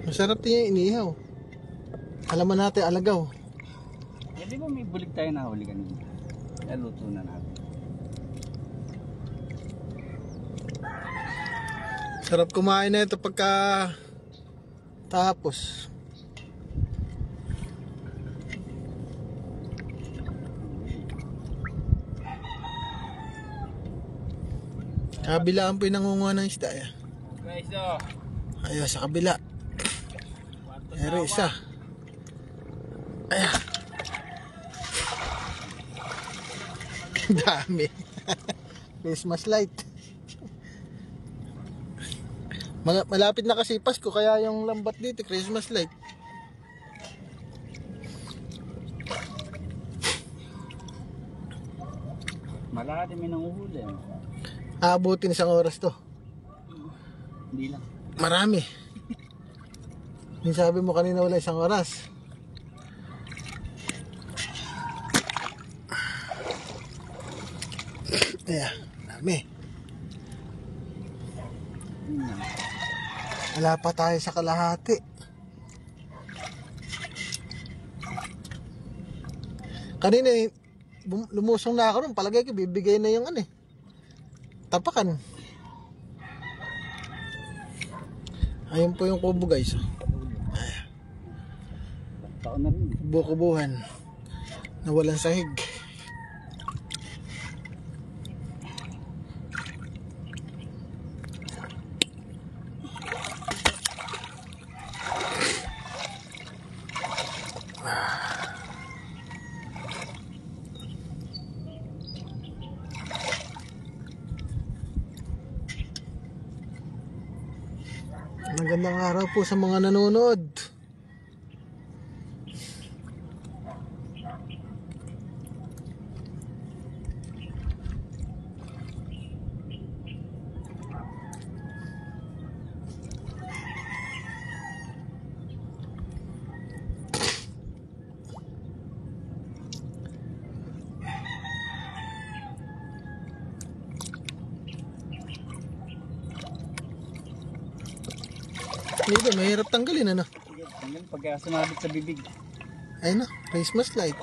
Masarap din yung inihaw. Alam mo natin, alagaw. Eh, di ba may bulig tayo na huli kanina? Kaya luto na natin. Sarap kumain na ito pagka tapos. Kabilaan po yung nangunguha ng isda. Guys, oh. Ayaw sa kabila. Ere isa. Ayan. Dami. Christmas light. Malapit na kasi Pasko, kaya yung lambat dito Christmas light. Malaki may nanguhuli. Aabutin isang oras to. Hindi lang. Marami. Yung sabi mo kanina wala isang oras. Ayan, dami. Wala pa tayo sa kalahati. Kanina lumusong na ako nun. Palagay ko bibigay na yung ano tapakan. Ayun po yung kubo guys. Taon na rin. Kubo-kubuhan na walang sahig. Magandang araw po sa mga nanonood. Dito, mahirap tanggalin ano. Tanggal pagka sumabit sa bibig. Ayun na, Christmas light.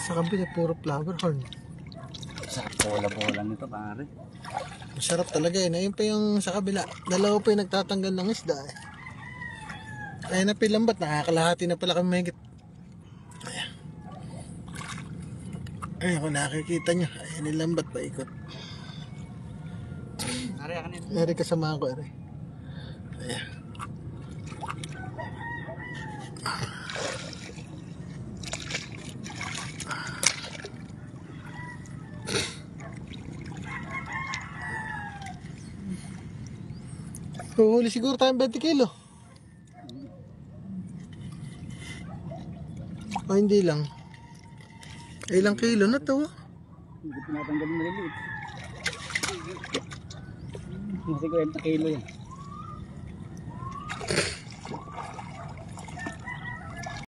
Sa kabila, puro flower horn. Sa bola-bola nito pare. Masarap talaga yun. Ayun pa yung sa kabila. Dalawa pa yung nagtatanggal ng isda Ayun na pilambat, nakakalahati na pala kami mahigit. Ayun, kung nakikita nyo, ayun yung lambat pa ikot. Nari kasama ko, ere. Ayan. Huhuli siguro tayong 20 kilo. O hindi lang. Ilang kilo na to? Hindi ko pinatanggal maliliit. Kasi 40 kilo yan.